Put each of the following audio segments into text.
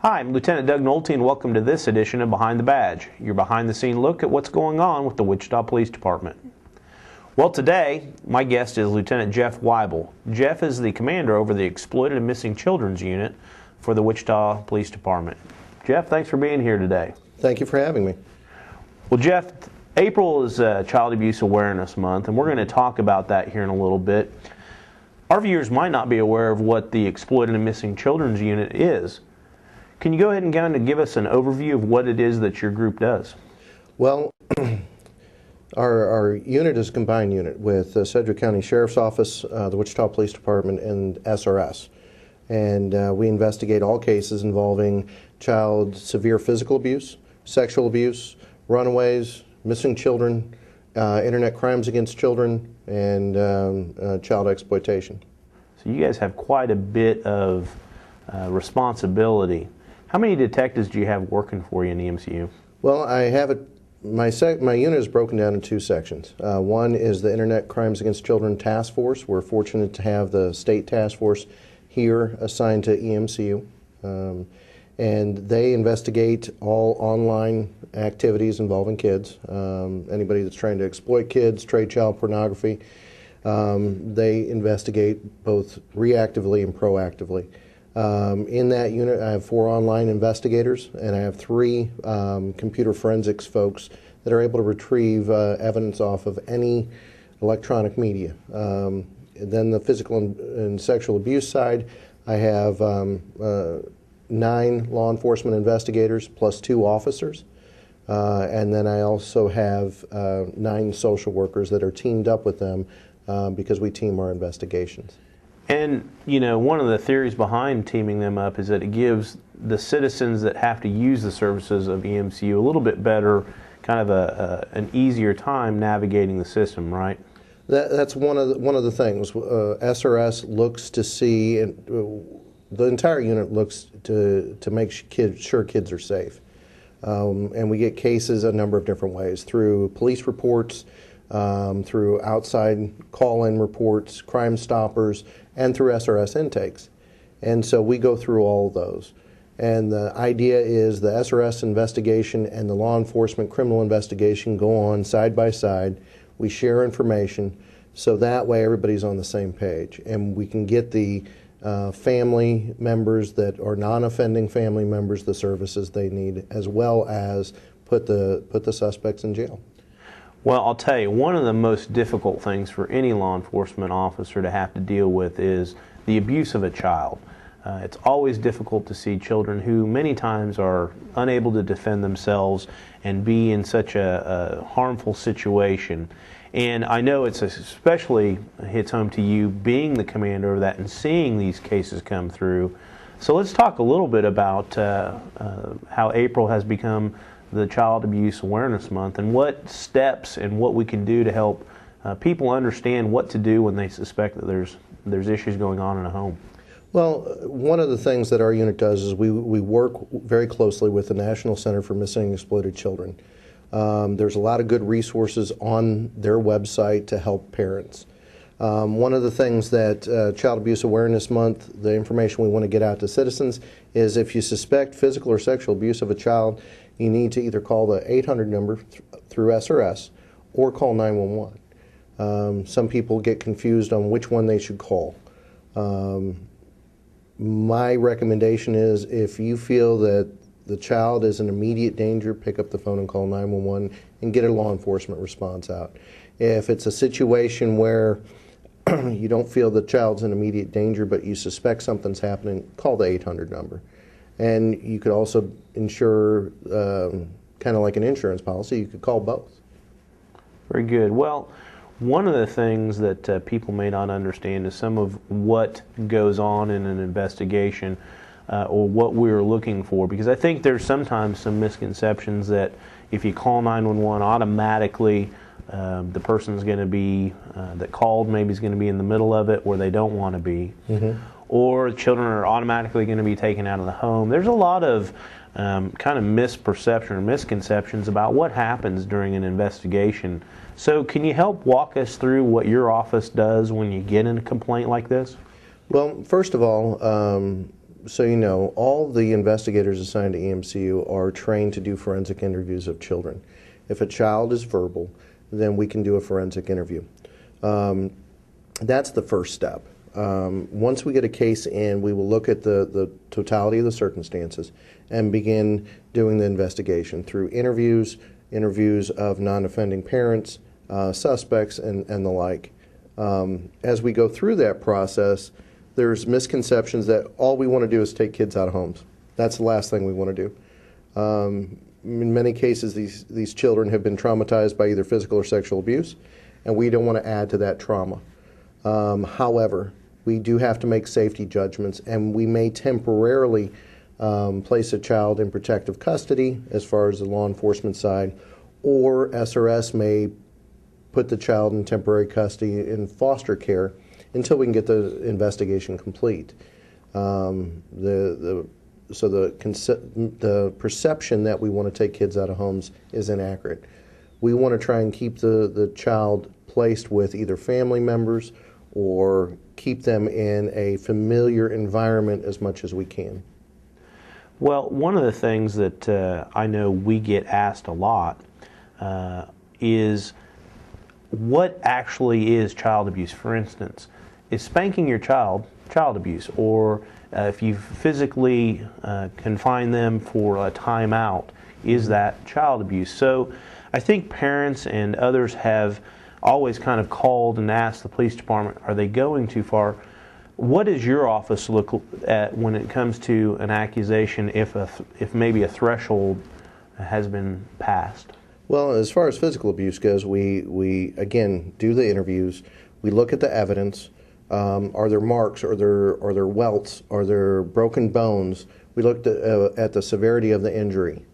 Hi, I'm Lieutenant Doug Nolte, and welcome to this edition of Behind the Badge, your behind-the-scene look at what's going on with the Wichita Police Department. Well, today, my guest is Lieutenant Jeff Weibel. Jeff is the commander over the Exploited and Missing Children's Unit for the Wichita Police Department. Jeff, thanks for being here today. Thank you for having me. Well, Jeff, April is Child Abuse Awareness Month, and we're going to talk about that here in a little bit. Our viewers might not be aware of what the Exploited and Missing Children's Unit is. Can you go ahead and kind of give us an overview of what it is that your group does? Well, our unit is a combined unit with the Sedgwick County Sheriff's Office, the Wichita Police Department, and SRS. And we investigate all cases involving child severe physical abuse, sexual abuse, runaways, missing children, internet crimes against children, and child exploitation. So you guys have quite a bit of responsibility. How many detectives do you have working for you in the EMCU? Well, I have it. My unit is broken down in two sections. One is the Internet Crimes Against Children Task Force. We're fortunate to have the state task force here assigned to EMCU. And they investigate all online activities involving kids. Anybody that's trying to exploit kids, trade child pornography. They investigate both reactively and proactively. In that unit, I have 4 online investigators, and I have 3 computer forensics folks that are able to retrieve evidence off of any electronic media. Then the physical and sexual abuse side, I have 9 law enforcement investigators plus 2 officers. And then I also have 9 social workers that are teamed up with them because we team our investigations. And, you know, one of the theories behind teaming them up is that it gives the citizens that have to use the services of EMCU a little bit better, kind of an easier time navigating the system, right? That's one of the things. SRS looks to see, and the entire unit looks to make sure kids are safe. And we get cases a number of different ways, through police reports, through outside call-in reports, Crime Stoppers, and through SRS intakes. And so we go through all of those. And the idea is the SRS investigation and the law enforcement criminal investigation go on side by side. We share information so that way everybody's on the same page. And we can get the family members that are non-offending family members the services they need, as well as put the suspects in jail. Well, I'll tell you, one of the most difficult things for any law enforcement officer to have to deal with is the abuse of a child. It's always difficult to see children who many times are unable to defend themselves and be in such a harmful situation. And I know it's especially hits home to you being the commander of that and seeing these cases come through. So let's talk a little bit about how April has become the Child Abuse Awareness Month, and what steps and what we can do to help people understand what to do when they suspect that there's issues going on in a home. Well, one of the things that our unit does is we work very closely with the National Center for Missing and Exploited Children. There's a lot of good resources on their website to help parents. One of the things that Child Abuse Awareness Month, the information we want to get out to citizens, is if you suspect physical or sexual abuse of a child, you need to either call the 800 number through SRS or call 911. Some people get confused on which one they should call. My recommendation is, if you feel that the child is in immediate danger, pick up the phone and call 911 and get a law enforcement response out. If it's a situation where you don't feel the child's in immediate danger but you suspect something's happening, call the 800 number. And you could also insure, kind of like an insurance policy, you could call both. Very good. Well, one of the things that people may not understand is some of what goes on in an investigation or what we're looking for, because I think there's sometimes some misconceptions that if you call 911 automatically the person's going to be, that called maybe is going to be in the middle of it where they don't want to be. Mm-hmm. Or children are automatically going to be taken out of the home. There's a lot of kind of misperception or misconceptions about what happens during an investigation. So can you help walk us through what your office does when you get in a complaint like this? Well, first of all, so you know, all the investigators assigned to EMCU are trained to do forensic interviews of children. If a child is verbal, then we can do a forensic interview. That's the first step. Once we get a case in, we will look at the totality of the circumstances and begin doing the investigation through interviews of non-offending parents, suspects, and the like. As we go through that process, there's misconceptions that all we want to do is take kids out of homes. That's the last thing we want to do. In many cases, these children have been traumatized by either physical or sexual abuse, and we don't want to add to that trauma. However, we do have to make safety judgments, and we may temporarily place a child in protective custody as far as the law enforcement side, or SRS may put the child in temporary custody in foster care until we can get the investigation complete. The perception that we want to take kids out of homes is inaccurate. We want to try and keep the child placed with either family members or keep them in a familiar environment as much as we can. Well, one of the things that I know we get asked a lot is what actually is child abuse. For instance, is spanking your child abuse? Or if you physically confine them for a timeout, is that child abuse? So I think parents and others have always kind of called and asked the police department, are they going too far? What does your office look at when it comes to an accusation if maybe a threshold has been passed? Well, as far as physical abuse goes, we again do the interviews. We look at the evidence. Are there marks? Are there welts? Are there broken bones? We looked at the severity of the injury.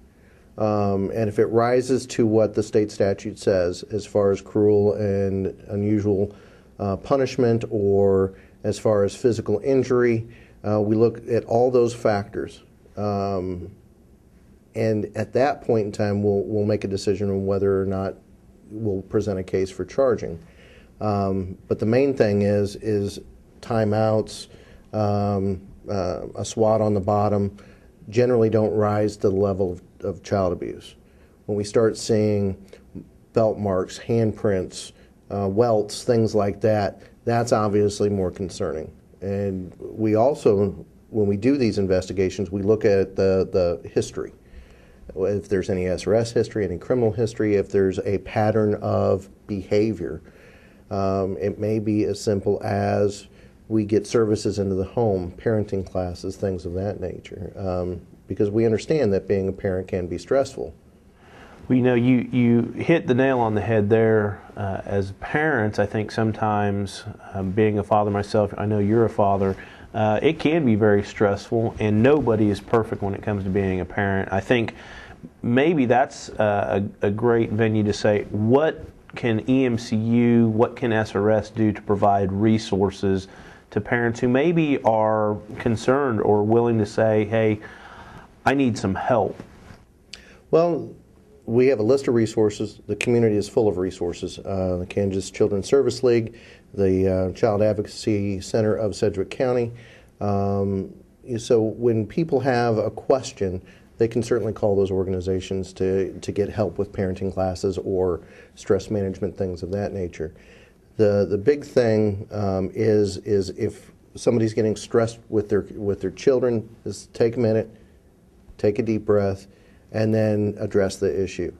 And if it rises to what the state statute says as far as cruel and unusual punishment, or as far as physical injury, we look at all those factors. And at that point in time, we'll make a decision on whether or not we'll present a case for charging. But the main thing is timeouts, a swat on the bottom, generally don't rise to the level of child abuse. When we start seeing belt marks, handprints, welts, things like that, that's obviously more concerning. And we also, when we do these investigations, we look at the history. If there's any SRS history, any criminal history, if there's a pattern of behavior. It may be as simple as we get services into the home, parenting classes, things of that nature, because we understand that being a parent can be stressful. Well, you know, you hit the nail on the head there. As parents, I think sometimes, being a father myself, I know you're a father, it can be very stressful, and nobody is perfect when it comes to being a parent. I think maybe that's a great venue to say, what can EMCU, what can SRS do to provide resources to parents who maybe are concerned or willing to say, hey, I need some help? Well, we have a list of resources. The community is full of resources. The Kansas Children's Service League, the Child Advocacy Center of Sedgwick County. So when people have a question, they can certainly call those organizations to get help with parenting classes or stress management, things of that nature. The big thing is if somebody's getting stressed with their children, is take a minute, take a deep breath, and then address the issue.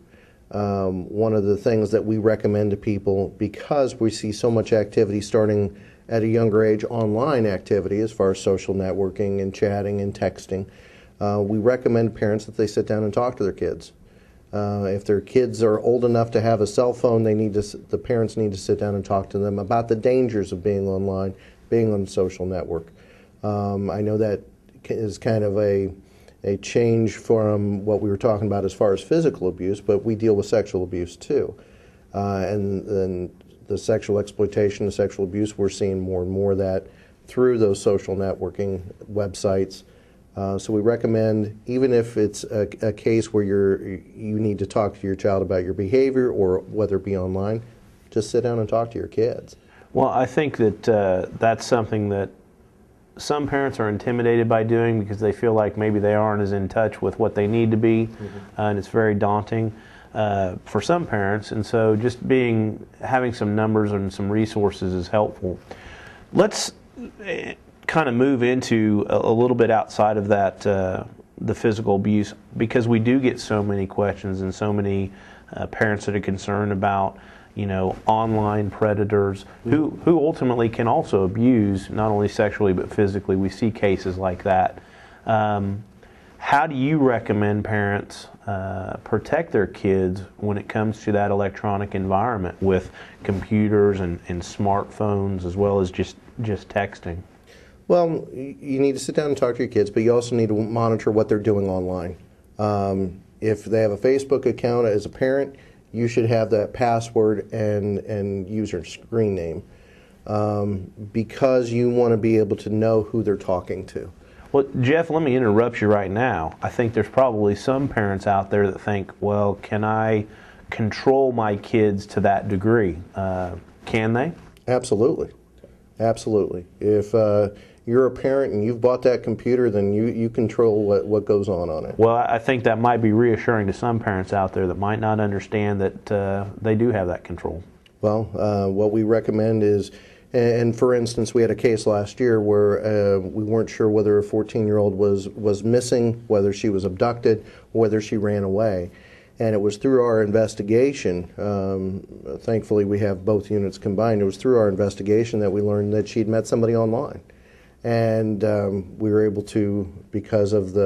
One of the things that we recommend to people, because we see so much activity starting at a younger age, online activity as far as social networking and chatting and texting, we recommend parents that they sit down and talk to their kids. If their kids are old enough to have a cell phone, the parents need to sit down and talk to them about the dangers of being online, being on a social network. I know that is kind of a change from what we were talking about as far as physical abuse, but we deal with sexual abuse too. And the sexual exploitation, the sexual abuse, we're seeing more and more of that through those social networking websites. So we recommend, even if it's a case where you need to talk to your child about your behavior, or whether it be online, just sit down and talk to your kids. Well, I think that that's something that some parents are intimidated by doing because they feel like maybe they aren't as in touch with what they need to be, and it's very daunting for some parents. And so just having some numbers and some resources is helpful. Let's kind of move into a little bit outside of that, the physical abuse, because we do get so many questions and so many parents that are concerned about, online predators who ultimately can also abuse not only sexually but physically. We see cases like that. How do you recommend parents protect their kids when it comes to that electronic environment with computers and smartphones, as well as just texting? Well, you need to sit down and talk to your kids, but you also need to monitor what they're doing online. If they have a Facebook account as a parent, you should have that password and user screen name, because you want to be able to know who they're talking to. Well, Jeff, let me interrupt you right now. I think there's probably some parents out there that think, well, can I control my kids to that degree? Can they? Absolutely. Absolutely. If you're a parent and you've bought that computer, then you control what goes on it. Well, I think that might be reassuring to some parents out there that might not understand that they do have that control. Well, what we recommend is, and for instance, we had a case last year where we weren't sure whether a 14-year-old was missing, whether she was abducted, or whether she ran away. And it was through our investigation, thankfully we have both units combined, it was through our investigation that we learned that she'd met somebody online. And we were able to, because of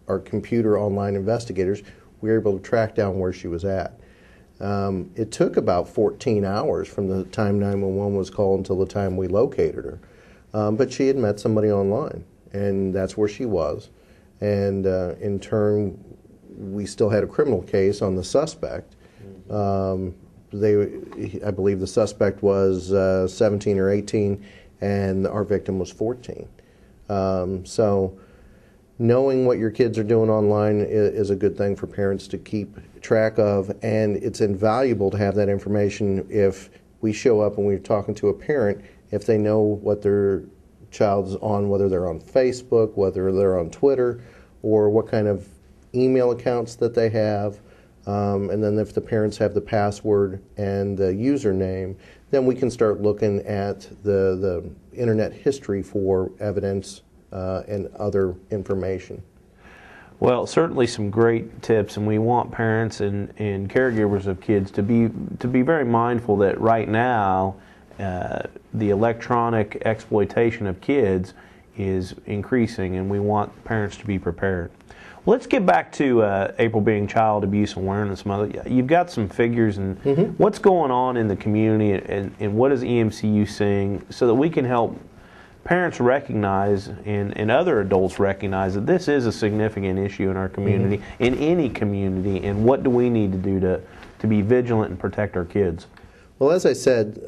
our computer online investigators, we were able to track down where she was at. It took about 14 hours from the time 911 was called until the time we located her. But she had met somebody online, and that's where she was. And in turn, we still had a criminal case on the suspect. I believe the suspect was 17 or 18, and our victim was 14. So knowing what your kids are doing online is a good thing for parents to keep track of, and it's invaluable to have that information if we show up and we're talking to a parent, if they know what their child's on, whether they're on Facebook, whether they're on Twitter, or what kind of email accounts that they have, and then if the parents have the password and the username, then we can start looking at the internet history for evidence and other information. Well, certainly some great tips, and we want parents and caregivers of kids to be very mindful that right now the electronic exploitation of kids is increasing, and we want parents to be prepared. Let's get back to April being Child Abuse Awareness Month. You've got some figures and what's going on in the community, and what is EMCU seeing, so that we can help parents recognize and other adults recognize that this is a significant issue in our community, in any community, and what do we need to do to be vigilant and protect our kids? Well, as I said,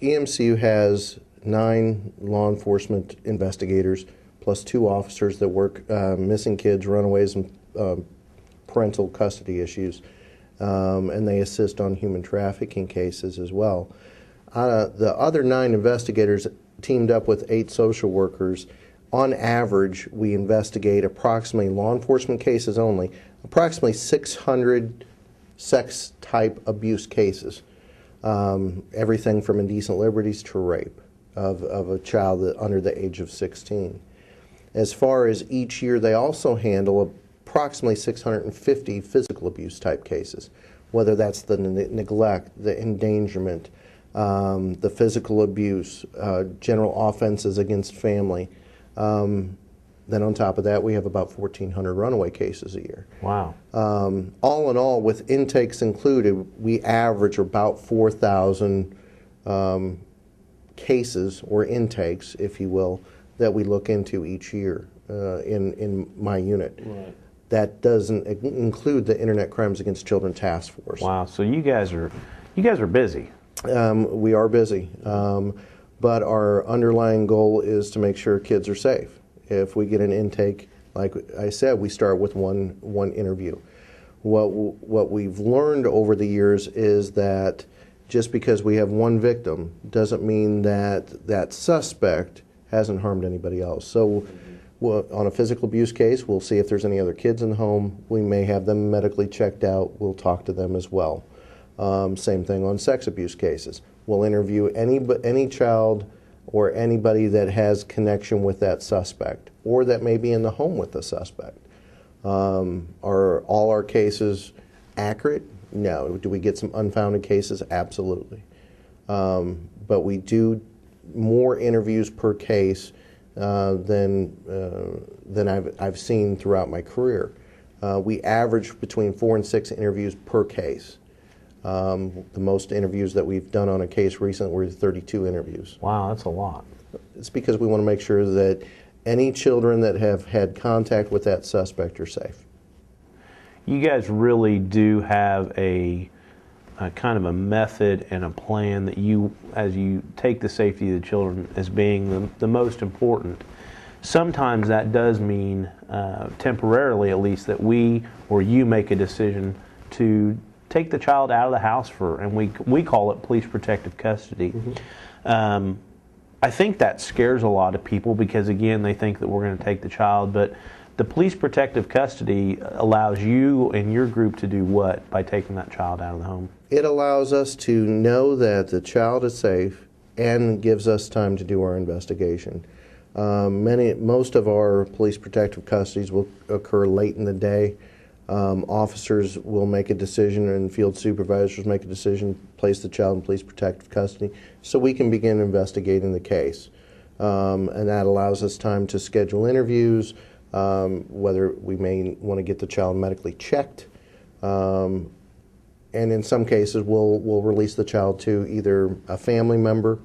EMCU has 9 law enforcement investigators plus 2 officers that work missing kids, runaways, and parental custody issues, and they assist on human trafficking cases as well. The other 9 investigators teamed up with 8 social workers. On average, we investigate approximately, law enforcement cases only, approximately 600 sex-type abuse cases, everything from indecent liberties to rape of a child under the age of 16. As far as each year, they also handle approximately 650 physical abuse type cases, whether that's the neglect, the endangerment, the physical abuse, general offenses against family. Then on top of that, we have about 1,400 runaway cases a year. Wow. All in all, with intakes included, we average about 4,000 cases, or intakes, if you will, that we look into each year in my unit. Right. That doesn't include the Internet Crimes Against Children Task Force. Wow. So you guys are busy. We are busy, but our underlying goal is to make sure kids are safe. If we get an intake, like I said, we start with one interview. What we've learned over the years is that just because we have one victim doesn't mean that that suspect hasn't harmed anybody else. So on a physical abuse case, we'll see if there's any other kids in the home. We may have them medically checked out. We'll talk to them as well. Same thing on sex abuse cases. We'll interview any child or anybody that has connection with that suspect or that may be in the home with the suspect. Are all our cases accurate? No. Do we get some unfounded cases? Absolutely. But we do more interviews per case than I've seen throughout my career. We average between 4 and 6 interviews per case. The most interviews that we've done on a case recently were 32 interviews. Wow, that's a lot. It's because we want to make sure that any children that have had contact with that suspect are safe. You guys really do have a kind of a method and a plan that you, as you take the safety of the children as being the most important. Sometimes that does mean, temporarily at least, that we or you make a decision to take the child out of the house and we call it police protective custody. Mm-hmm. I think that scares a lot of people because, again, they think that we're going to take the child, but the police protective custody allows you and your group to do what by taking that child out of the home? It allows us to know that the child is safe and gives us time to do our investigation. Most of our police protective custodies will occur late in the day. Officers will make a decision and field supervisors make a decision, place the child in police protective custody, so we can begin investigating the case. And that allows us time to schedule interviews, whether we may want to get the child medically checked. And in some cases, we'll release the child to either a family member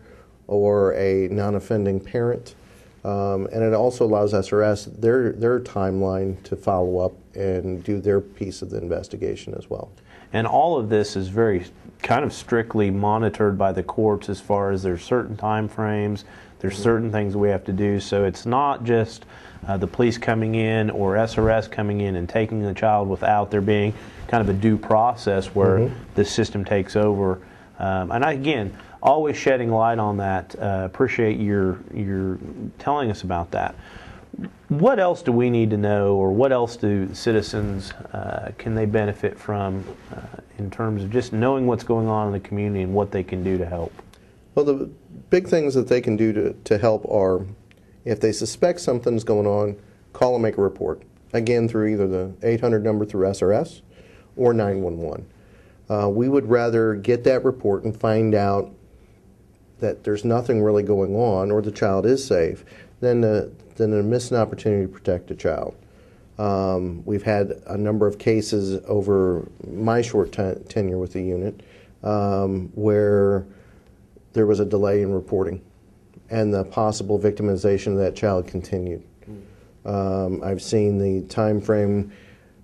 or a non-offending parent. And it also allows SRS their timeline to follow up and do their piece of the investigation as well. And all of this is very kind of strictly monitored by the courts as far as there's certain time frames, there's certain things we have to do. So it's not just the police coming in or SRS coming in and taking the child without there being kind of a due process where the system takes over. And again, always shedding light on that. Appreciate your telling us about that. What else do we need to know, or what else do citizens can they benefit from in terms of just knowing what's going on in the community and what they can do to help? Well, the big things that they can do to help are, if they suspect something's going on, call and make a report. Again, through either the 800 number through SRS or 911. We would rather get that report and find out that there's nothing really going on or the child is safe than to miss an opportunity to protect a child. We've had a number of cases over my short tenure with the unit where there was a delay in reporting and the possible victimization of that child continued. I've seen the time frame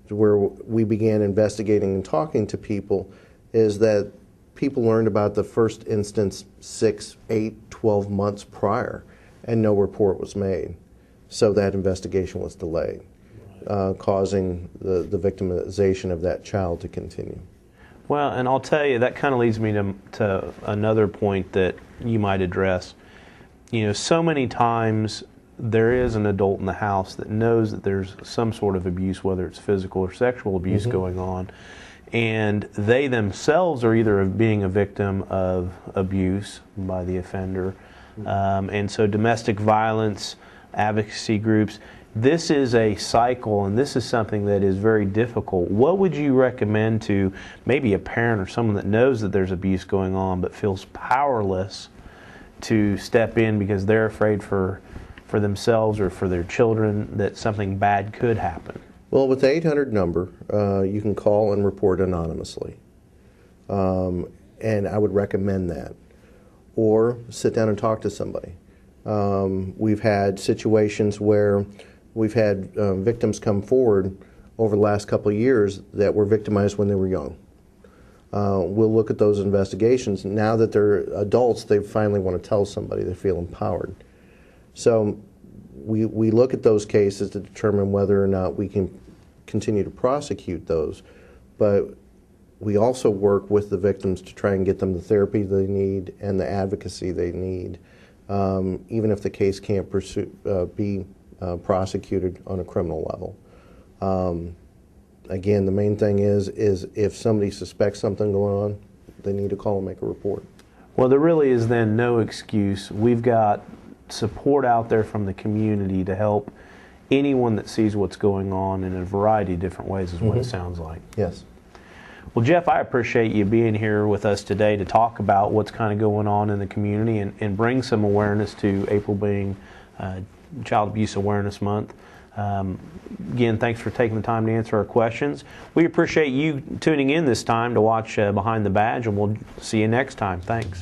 where we began investigating and talking to people is that people learned about the first instance 6, 8, 12 months prior and no report was made. So that investigation was delayed, causing the victimization of that child to continue. Well, and I'll tell you, that kind of leads me to another point that you might address. You know, so many times there is an adult in the house that knows that there's some sort of abuse, whether it's physical or sexual abuse going on, and they themselves are either being a victim of abuse by the offender, and so domestic violence, advocacy groups, this is a cycle, and this is something that is very difficult. What would you recommend to maybe a parent or someone that knows that there's abuse going on but feels powerless to step in because they're afraid for themselves or for their children that something bad could happen? Well, with the 800 number, you can call and report anonymously. And I would recommend that. Or sit down and talk to somebody. We've had situations where we've had victims come forward over the last couple of years that were victimized when they were young. We'll look at those investigations. Now that they're adults, they finally want to tell somebody. They feel empowered. So we look at those cases to determine whether or not we can continue to prosecute those. But we also work with the victims to try and get them the therapy they need and the advocacy they need even if the case can't be prosecuted on a criminal level. Again, the main thing is if somebody suspects something going on, they need to call and make a report. Well, there really is then no excuse. We've got support out there from the community to help anyone that sees what's going on in a variety of different ways is what it sounds like. Yes. Well, Jeff, I appreciate you being here with us today to talk about what's kind of going on in the community and bring some awareness to April being Child Abuse Awareness Month. Again, thanks for taking the time to answer our questions. We appreciate you tuning in this time to watch Behind the Badge, and we'll see you next time. Thanks.